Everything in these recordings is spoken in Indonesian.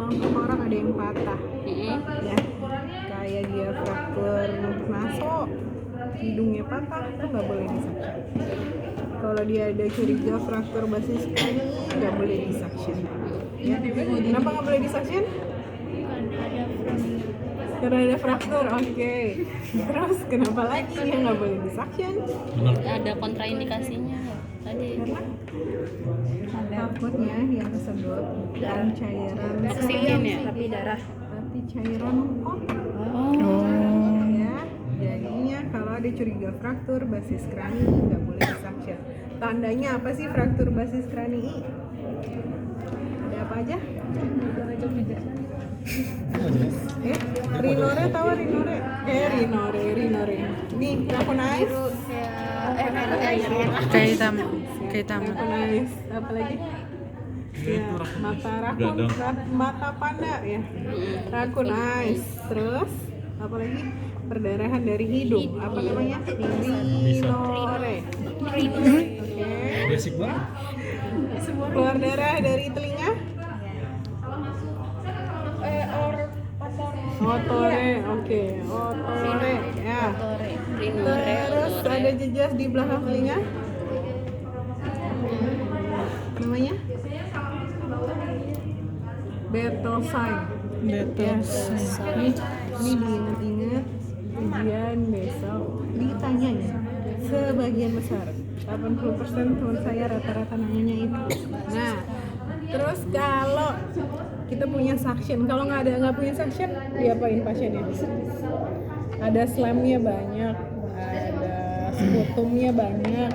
orang ada yang patah, ya, kayak dia fraktur naso, hidungnya patah, itu nggak boleh disuction. Kalau dia ada curiga fraktur basis krani, nggak boleh disuction. Ya, kenapa nggak boleh disuction? Karena ada fraktur, oke. Terus kenapa lagi dia nggak boleh disuction? Ada kontraindikasinya tadi. Takutnya yang kesedot bukan cairan Oksigen ya? tapi darah, tapi cairan kotor. Ya, jadinya kalau ada curiga fraktur basis krani nggak boleh disuction. Tandanya apa sih fraktur basis krani? Ada apa aja? Rinore tahu rinore? Rinore. Nih, aku nice. Kayak tamu. Aku nice. Apa lagi? Ya, mata rakun, mata panda ya. Rakun nice. Terus apa lagi? Perdarahan dari hidung. Apa namanya? Rinore. Oke. Basic banget. Keluar darah dari telinga? Otore, oke. Otore, ya. Terus ada jejas di belakang telinga? Apa namanya? Battle sign. Yes. Ini diingat-ingat ujian besok ditanya ya. Sebagian besar 80% teman saya rata-rata namanya itu. Nah, terus kalau kita punya suction, kalau nggak punya suction, diapain pasiennya? Ada slamnya banyak, ada sputumnya banyak,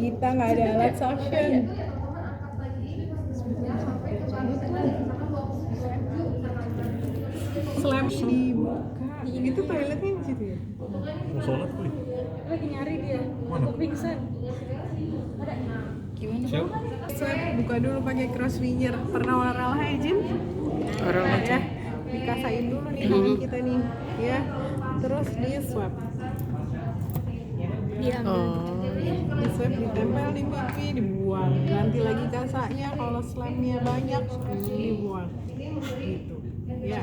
kita nggak ada alat suction. Slam dibuka, itu toiletnya di situ ya? Mau sholat kali? Lagi nyari dia, Mana? pingsan. Gimana? Siapa? Swab buka dulu pakai cross finger. Pernah oral hygiene? Oral Ya, dikasain dulu nih tangan kita nih, ya. Terus di swab. Di swab ditempel di pipi, dibuang. Ganti lagi kasanya, kalau slamnya banyak dibuang. Gitu. Ya.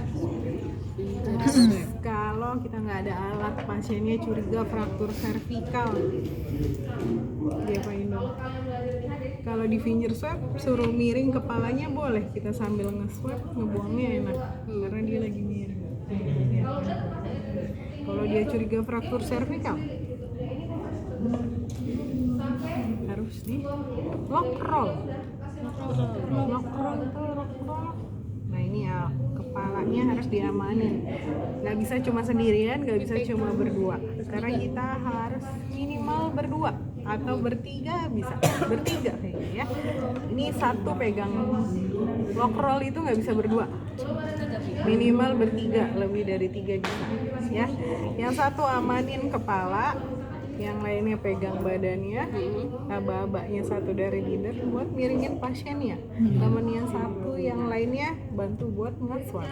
Terus kalau kita nggak ada alat, pasiennya curiga fraktur servikal, diapain dong? Kalau di finger swab suruh miring kepalanya boleh, kita sambil nge-swab ngebuangnya enak karena dia lagi miring. Ya. Kalau dia curiga fraktur servikal harus di lock roll. Nah ini ya, kepalanya harus diamanin. Nggak bisa cuma sendirian, nggak bisa cuma berdua. Sekarang kita harus minimal berdua atau bertiga bisa. Bertiga kayaknya ya. Ini satu pegang lock roll itu nggak bisa berdua. Minimal bertiga, lebih dari 3 bisa. Ya. Yang satu amanin kepala, yang lainnya pegang badannya, aba-abanya satu dari leader buat miringin pasiennya, temen yang satu yang lainnya bantu buat nge-swab.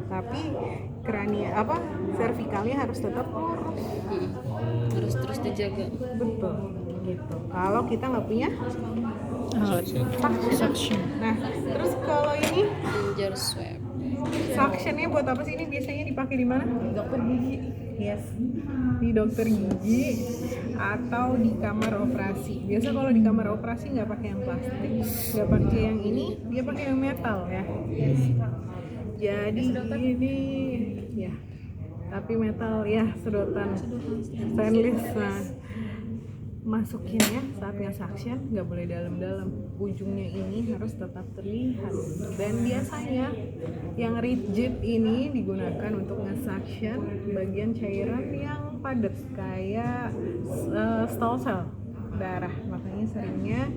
Tapi krania servikalnya harus tetap lurus. Harus terus dijaga. Betul gitu. Kalau kita nggak punya Suction. nah, terus kalau ini Finger swab. suctionnya buat apa sih? Ini biasanya dipakai di mana? Dokter gigi. Yes. Di dokter gigi atau di kamar operasi. Biasa kalau di kamar operasi nggak pakai yang plastik, nggak pakai yang ini, dia pakai yang metal ya. Jadi ini ya, tapi metal ya, sedotan stainless. Nah, masukin ya saatnya suction, nggak boleh dalam-dalam, ujungnya ini harus tetap terlihat. Dan biasanya yang rigid ini digunakan untuk nge-suction bagian cairan yang padat kayak stol sel darah, makanya seringnya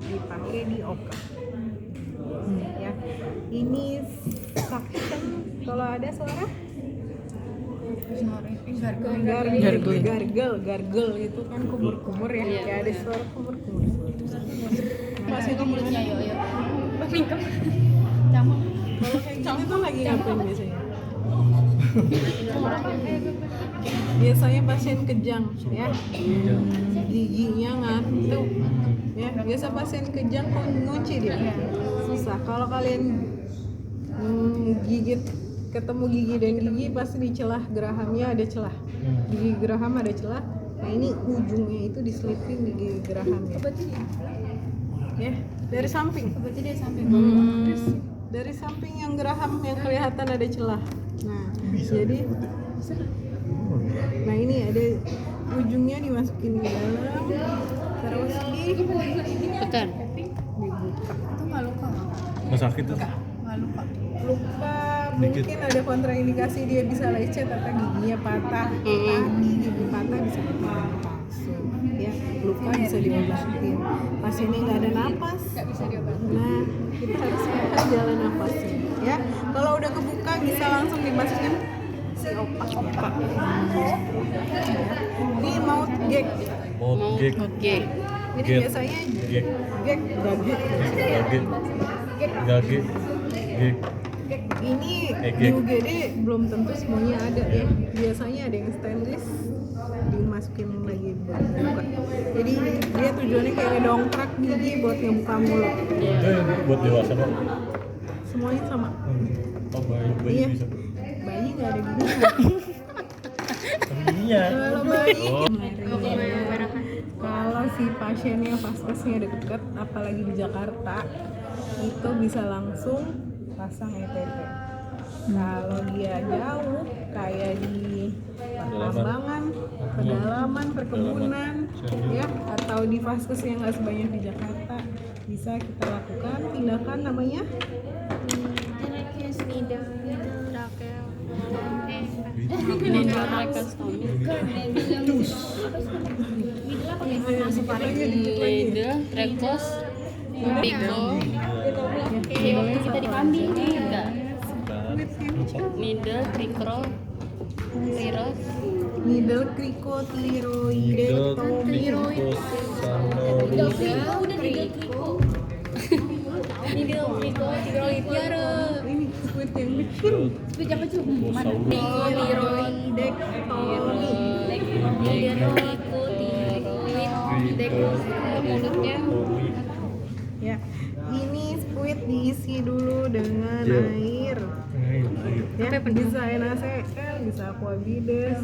dipakai di oka. Ya, ini suction kalau ada suara gargle itu kan kumur-kumur ya, kayak ada suara kumur-kumur. Masih ke mulutnya, yuk. Kalau kayak gitu tuh lagi ngapain biasanya? Biasanya pasien kejang ya, giginya ngantuk ya. Biasa pasien kejang ngunci dia, susah. Kalau kalian gigit ketemu gigi dan gigi pasti di celah gerahamnya ada celah. Di gigi geraham ada celah. Nah ini ujungnya itu diselipin di gigi gerahamnya. Ya, dari samping. Berarti dia sampai Dari samping yang geraham yang kelihatan ada celah. Nah, jadi nah ini ada ujungnya dimasukin ke dalam, terus tekan. dibuka. Itu nggak luka nggak? Nggak sakit tuh. Nggak luka. Luka Dikit. mungkin ada kontraindikasi dia bisa lecet atau giginya patah. Tapi gigi patah bisa langsung. Ya, luka bisa diobatin. Pasiennya nggak ada napas, nggak bisa diobatin. Nah, kita harus buka jalan napasnya. Ya, kalau udah kebuka bisa langsung dimasukin si opak. Ini mouth gag. Mau gig. Oke. Ini Gag. biasanya Gig. gag gage. Gage. Gage. Gig. Ini Gag. di UGD belum tentu semuanya ada ya. Biasanya ada yang stainless dimasukin lagi buat buka. Jadi dia tujuannya kayak ngedongkrak gigi buat ngebuka mulut. Itu buat dewasa kok. Semuanya sama. Oh, bayi Iya. bisa. Bayi nggak ada gigi. Iya. Kalau bayi Oh. kalau si pasiennya vaskesnya deket, apalagi di Jakarta, itu bisa langsung pasang ETT. Kalau dia jauh, kayak di pertambangan, pedalaman, perkebunan, ya, atau di vaskes yang nggak sebanyak di Jakarta, bisa kita lakukan tindakan namanya Needle tracheostomy. Needle trakos. Piko. Kayak waktu kita di kambing enggak. Needle trikro. Tiros. needle cricothyroidectomy. Ini squid yang kecil. Mulutnya Ya, ini squid diisi dulu dengan Iya. air. Ya, bisa NaCl, bisa aquabides,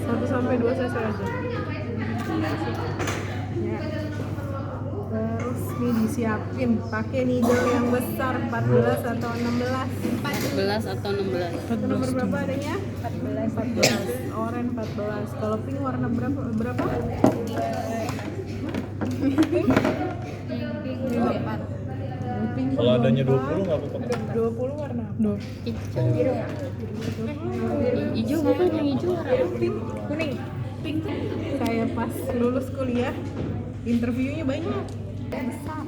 1-2 cc aja. Ya. Terus nih disiapin pakai needle yang besar 14 atau 16. 14 atau 16. Nomor berapa adanya? 14. Oren 14. Kalau pink warna berapa? Pink Kalau adanya 20 berapa? nggak apa-apa. 20 warna apa? Hijau bukan yang hijau. Kuning. Saya pas lulus kuliah, interviewnya banyak. Besar.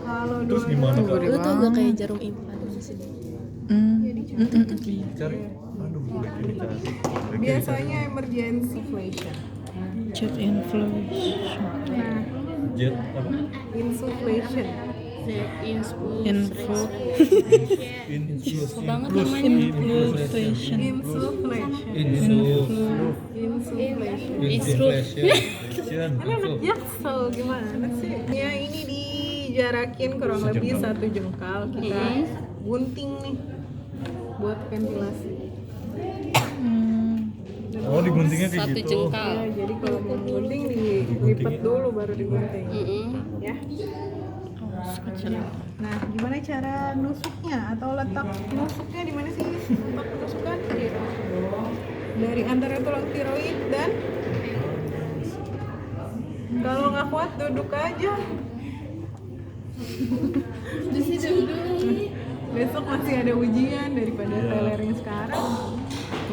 Kalau Terus dulu gimana kak? Lu tau gak kayak jarum implan di sini? Cari. Aduh, baiknya dicari. biasanya emergency inflation. Jet inflation. Nah, Jet apa? insufflation. Info. Susah banget namanya. Inflation. Insufflation. Insufflation. Inflation. Anak jaksel gimana sih? Ya ini dijarakin kurang lebih 1 jengkal. Kita gunting nih buat ventilasi. Oh, diguntingnya kayak 1 gitu. jengkal. Ya, jadi kalau mau gunting dilipat dulu baru digunting. Ya. Nah, gimana cara nusuknya atau letak nusuknya di mana sih? Letak nusukan dari antara tulang tiroid dan kalau nggak kuat duduk aja. Besok masih ada ujian daripada telernya sekarang.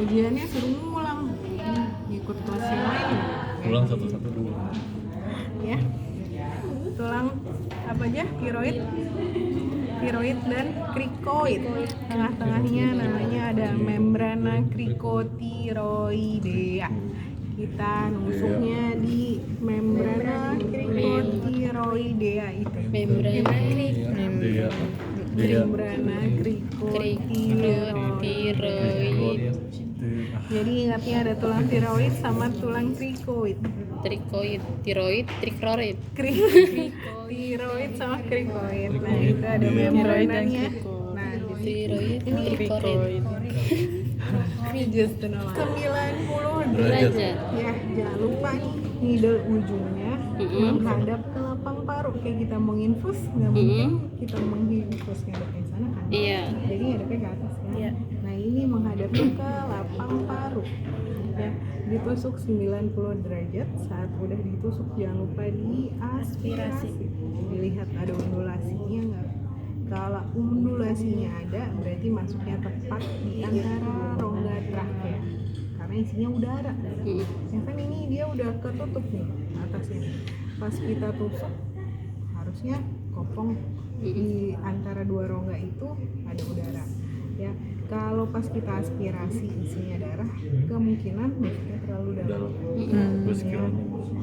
Ujiannya suruh ngulang, ngikut kelas yang lain. Pulang 112. Ya, tulang apa aja? Tiroid dan krikoid. Tengah-tengahnya namanya ada membrana krikotiroidea. Kita nusuknya di membrana krikotiroidea itu. Membrana krikotiroid. Tiroid. Jadi ingatnya ada tulang tiroid sama tulang krikoid. Trikoid, tiroid, trikroid. Tiroid sama krikoid. Nah, itu ada membrananya. Nah, Tiroid, Cricoid. Ini just the nama 90 derajat. ya. Jangan lupa nih needle ujungnya menghadap ke lapang paru. Kayak kita mau infus, nggak mungkin kita menginfus ngadep ke sana kan. Iya. Jadi ngadepnya ke atas kan. Iya. Nah ini menghadap ke lapang paru ya. Ditusuk 90 derajat. Saat udah ditusuk jangan lupa diaspirasi. Dilihat ada undulasinya nggak. Kalau undulasinya ada, berarti masuknya tepat di antara rongga trakea karena isinya udara. Ya kan ini dia udah ketutup nih atasnya. Pas kita tusuk harusnya kopong di antara dua rongga itu ada udara. Ya, kalau pas kita aspirasi isinya darah, kemungkinan masuknya terlalu dalam. Terus Ya,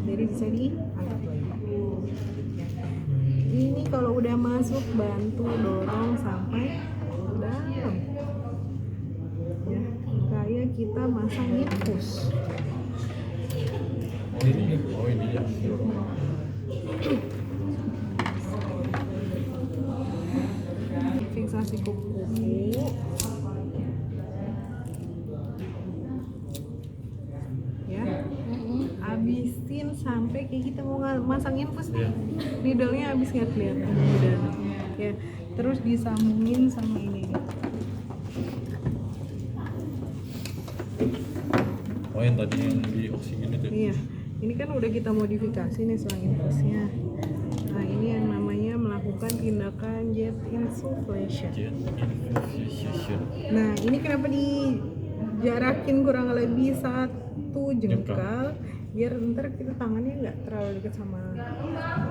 jadi bisa diangkat lagi. Ya. Ini kalau udah masuk bantu dorong sampai dalam. Ya, kayak kita masang infus. oh ini ya. Fiksasi kuku. Ya. Habisin sampai kayak kita mau masang infus nih. Needle-nya habis nggak kelihatan udah. Ya, terus disambungin sama ini. Oh yang tadi yang di oksigen itu. Iya. Ini kan udah kita modifikasi nih selang infusnya. Nah, ini yang namanya melakukan tindakan jet insufflation. Jet infusion. Nah, ini kenapa dijarakin kurang lebih 1 jengkal biar ntar kita tangannya nggak terlalu dekat sama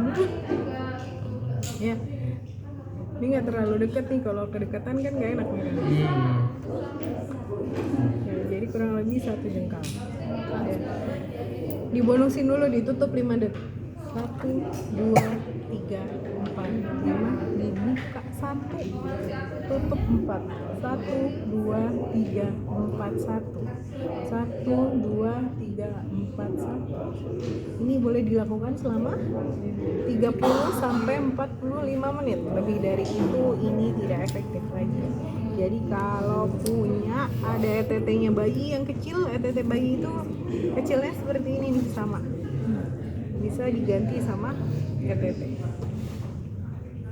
mulut. Ya, ini nggak terlalu dekat nih. Kalau kedekatan kan nggak enak nih. Ya, jadi kurang lebih 1 jengkal. Ya. Dibonusin dulu, ditutup 5 detik. 1, 2, 3, 4, 5. Dibuka 1, tutup 4. 1, 2, 3, 4, 1. 1, 2, 3, 4, 1. Ini boleh dilakukan selama 30 sampai 45 menit. Lebih dari itu ini tidak efektif lagi. Jadi kalau punya ada ETT-nya bayi yang kecil, ETT bayi itu kecilnya seperti ini nih, sama. Bisa diganti sama ETT.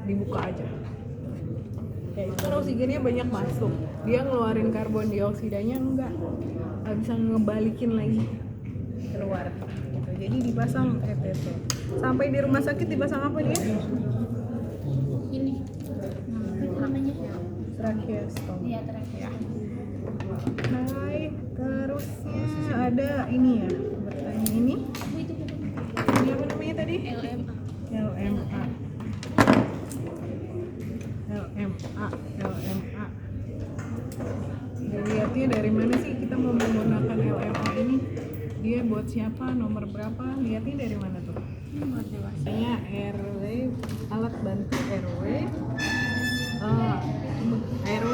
Dibuka aja. Ya, itu kan oksigennya banyak masuk. Dia ngeluarin karbon dioksidanya enggak bisa ngebalikin lagi keluar. Gitu. Jadi dipasang ETT. Sampai di rumah sakit dipasang apa dia? Ini namanya Tracheostomy. iya terakhir. Ya. Hai, terusnya ada ini ya, bertanya ini. Ini apa namanya tadi? LMA. LMA. LMA. Dilihatnya dari mana sih kita mau menggunakan LMA ini? Dia buat siapa? Nomor berapa? Lihatnya dari mana tuh? Buat dewasa. Ini RW, alat bantu RW. RW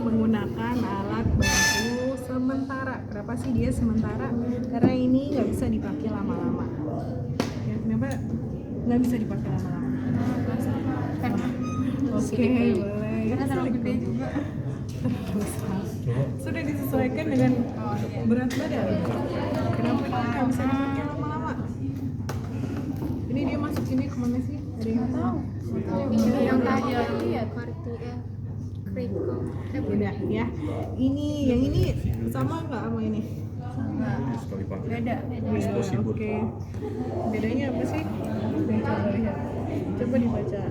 menggunakan alat bantu sementara. Kenapa sih dia sementara? Karena ini nggak bisa dipakai lama-lama. Ya, kenapa nggak bisa dipakai lama-lama? Oke, boleh. Karena terlalu gede juga. Sudah disesuaikan dengan berat badan. Kenapa dia nggak bisa dipakai lama-lama? Ini dia masukinnya kemana sih? Ada yang tahu? Yang tadi lihat kartu ya. Kriko. Beda ya. Ini yang ini sama nggak sama ini? Sekali pakai. Beda. Beda. Oke. Bedanya apa sih? Coba lihat. Coba dibaca.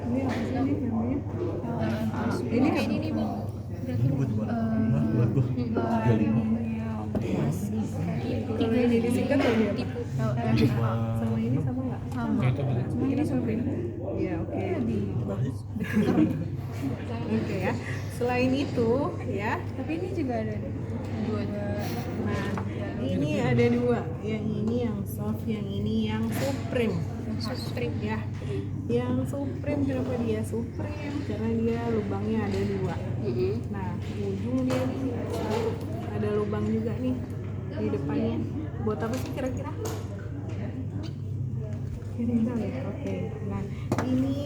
Ini apa sih ini namanya? Ini apa? Ini Bu. Berarti Buat mana? Buat gua. 35. Kalau ini disingkat jadi apa? LMA. Sama ini sama nggak? sama. Itu beli. Ini sama ini. Iya, oke. Bagus. Oke ya. Selain itu, ya. Tapi ini juga ada dua. Nah, ini ada 2. Yang ini yang soft, yang ini yang supreme. Supreme. Ya. Yang supreme, kenapa dia supreme? Karena dia lubangnya ada 2. Nah, ujung dia nih ada lubang juga nih di depannya. Buat apa sih kira-kira? Ini tahu ya. Oke. Nah, ini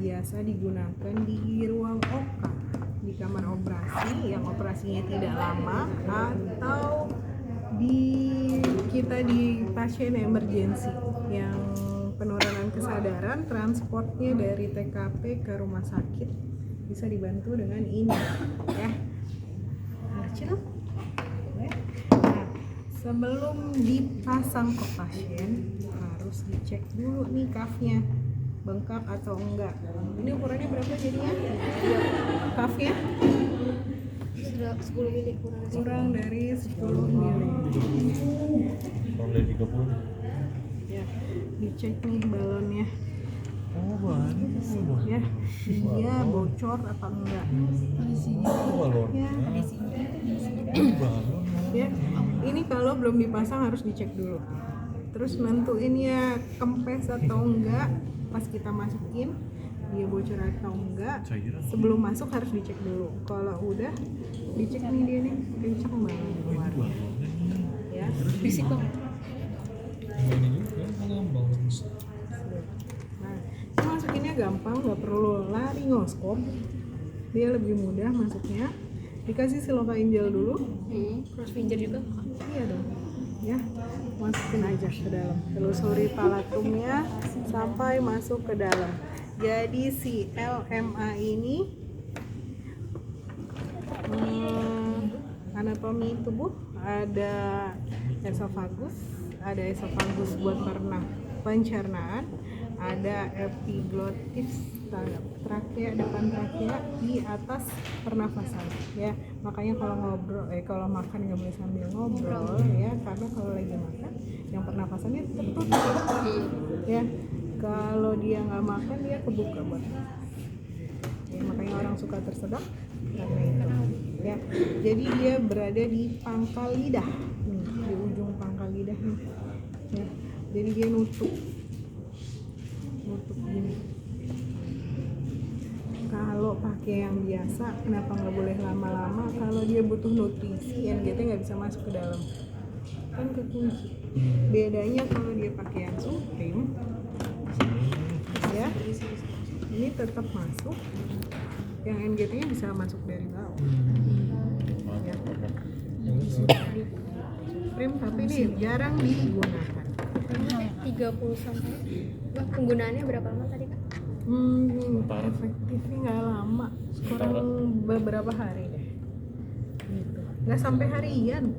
biasa digunakan di ruang OK, di kamar operasi yang operasinya tidak lama, atau kita di pasien emergency yang penurunan kesadaran, transportnya dari TKP ke rumah sakit bisa dibantu dengan ini ya. Kecil. Nah, sebelum dipasang ke pasien harus dicek dulu nih cuff-nya bengkak atau enggak. Ini ukurannya berapa jadinya? Cuff-nya? 10 mili Kurang dari 10 mili. Kurang dari 30. Ya, dicek nih balonnya. Oh, banyak. Ya, dia bocor apa enggak? Oh, balon. Ya, Balon. ya. Ini kalau belum dipasang harus dicek dulu. Terus nentuinnya kempes atau enggak pas kita masukin, dia bocor atau enggak. Cairan. Sebelum masuk harus dicek dulu. Kalau udah dicek nih dia nih kenceng banget keluarnya. Ya. Bisik banget. Ini juga ngambang. Nah, ini masukinnya gampang, nggak perlu laringoskop. Dia lebih mudah masuknya. Dikasih silokain gel dulu. Cross finger juga. Iya dong. Ya, masukin aja ke dalam. Telusuri palatumnya sampai masuk ke dalam. Jadi si LMA ini anatomi tubuh ada esofagus buat pencernaan, ada epiglotis trakea, depan trakea, di atas pernafasan ya. Makanya kalau makan nggak boleh sambil ngobrol ya, karena kalau lagi makan yang pernafasannya tertutup ya. Kalau dia nggak makan dia kebuka buat ya, makanya orang suka tersedak karena itu ya. Jadi dia berada di pangkal lidah nih, di ujung pangkal lidah nih ya. Jadi dia nutup gini. Kalau pakai yang biasa, kenapa nggak boleh lama-lama? Kalau dia butuh nutrisi, NGT nggak bisa masuk ke dalam, kan kekunci. Bedanya kalau dia pakai yang Supreme, ya, ini tetap masuk. Yang NGT-nya bisa masuk dari bawah. Ya. Supreme, tapi ini jarang digunakan. 30 sampai. Wah, penggunaannya berapa lama tadi, Kak? Efektifnya nggak lama, kurang beberapa hari deh. Gitu. Nggak sampai harian.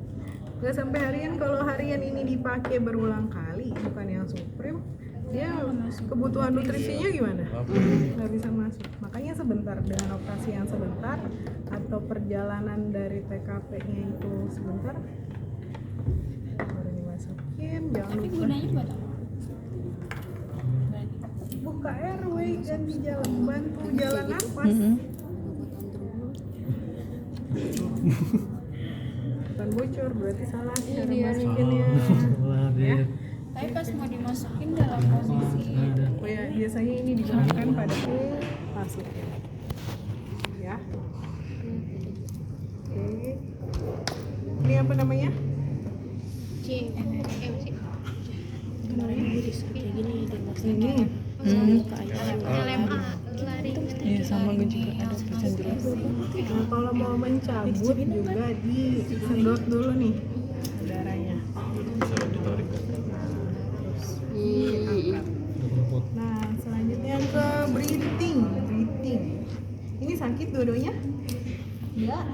Kalau harian ini dipakai berulang kali, bukan yang Supreme, dia kebutuhan nutrisinya gimana? Nggak bisa masuk. Makanya sebentar, dengan operasi yang sebentar atau perjalanan dari TKP-nya itu sebentar, baru dimasukin. Jangan lupa buka airway, ganti jalan, bantu jalan nafas. Bukan bocor, berarti salah cara masukinnya ya. Tapi pas mau dimasukin dalam posisi Oh ya, biasanya ini digunakan pada masukin ya. Oke, ini apa namanya? CMC. Ini LMA lari. Iya, sama gue juga ada tulisan jelas. nah, kalau mau mencabut juga disedot dulu nih darahnya. Bisa ditarik. Nah, selanjutnya ke breathing. Ini sakit dua-duanya? Enggak.